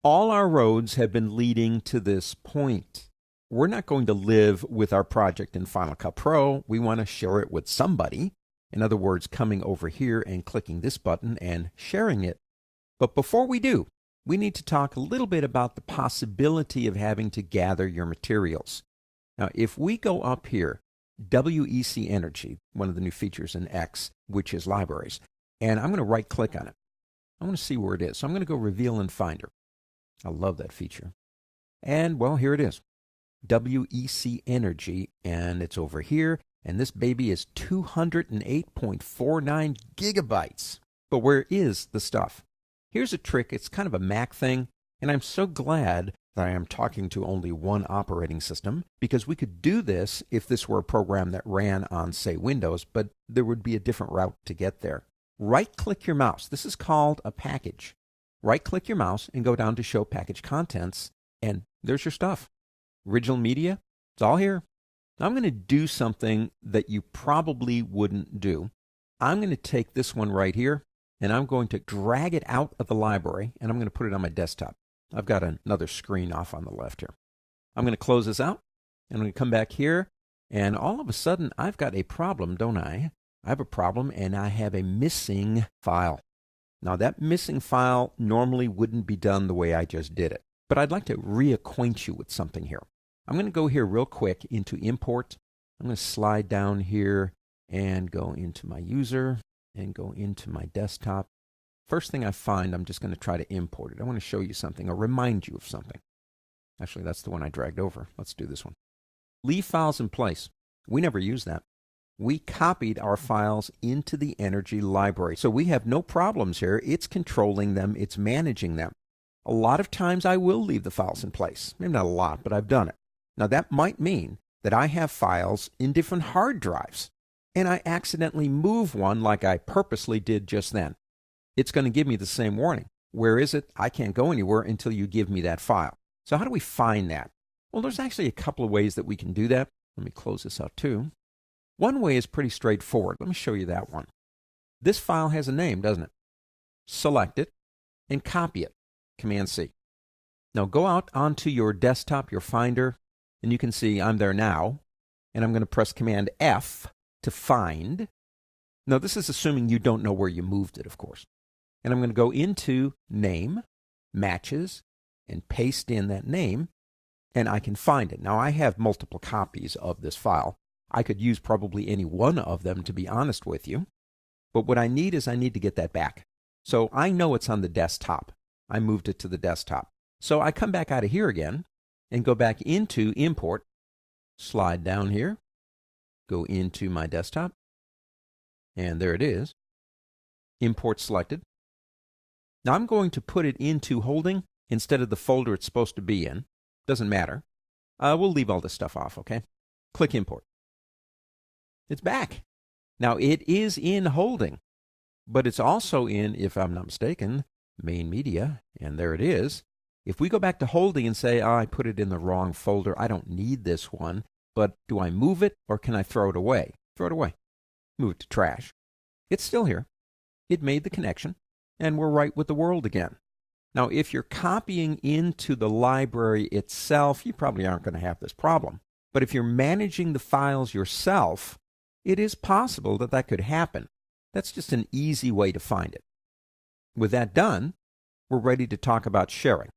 All our roads have been leading to this point. We're not going to live with our project in Final Cut Pro. We want to share it with somebody. In other words, coming over here and clicking this button and sharing it. But before we do, we need to talk a little bit about the possibility of having to gather your materials. Now, if we go up here, WEC Energy, one of the new features in X, which is libraries, and I'm going to right-click on it. I want to see where it is. So I'm going to go Reveal in Finder. I love that feature. And, well, here it is. WEC Energy, and it's over here, and this baby is 208.49 gigabytes. But where is the stuff? Here's a trick. It's kind of a Mac thing, and I'm so glad that I am talking to only one operating system, because we could do this if this were a program that ran on, say, Windows, but there would be a different route to get there. Right-click your mouse. This is called a package. Right-click your mouse and go down to Show Package Contents, and there's your stuff. Original media, it's all here. Now I'm going to do something that you probably wouldn't do. I'm going to take this one right here, and I'm going to drag it out of the library, and I'm going to put it on my desktop. I've got another screen off on the left here. I'm going to close this out, and I'm going to come back here, and all of a sudden I've got a problem, don't I? I have a problem, and I have a missing file. Now that missing file normally wouldn't be done the way I just did it, but I'd like to reacquaint you with something here. I'm going to go here real quick into Import. I'm going to slide down here and go into my user and go into my desktop. First thing I find, I'm just going to try to import it. I want to show you something or remind you of something. Actually, that's the one I dragged over. Let's do this one. Leave files in place. We never use that. We copied our files into the Energy library. So we have no problems here. It's controlling them. It's managing them. A lot of times I will leave the files in place. Maybe not a lot, but I've done it. Now that might mean that I have files in different hard drives, and I accidentally move one like I purposely did just then. It's going to give me the same warning. Where is it? I can't go anywhere until you give me that file. So how do we find that? Well, there's actually a couple of ways that we can do that. Let me close this out too. One way is pretty straightforward. Let me show you that one. This file has a name, doesn't it? Select it and copy it. Command-C. Now go out onto your desktop, your Finder, and you can see I'm there now, and I'm going to press Command-F to find. Now this is assuming you don't know where you moved it, of course. And I'm going to go into Name, Matches, and paste in that name, and I can find it. Now I have multiple copies of this file. I could use probably any one of them, to be honest with you. But what I need is I need to get that back. So I know it's on the desktop. I moved it to the desktop. So I come back out of here again and go back into Import, slide down here, go into my desktop, and there it is. Import selected. Now I'm going to put it into holding instead of the folder it's supposed to be in. Doesn't matter. We'll leave all this stuff off, okay? Click Import. It's back. Now it is in holding, but it's also in, if I'm not mistaken, main media, and there it is. If we go back to holding and say, I put it in the wrong folder, I don't need this one, but do I move it or can I throw it away? Throw it away. Move it to trash. It's still here. It made the connection, and we're right with the world again. Now, if you're copying into the library itself, you probably aren't going to have this problem. But if you're managing the files yourself, it is possible that that could happen. That's just an easy way to find it. With that done, we're ready to talk about sharing.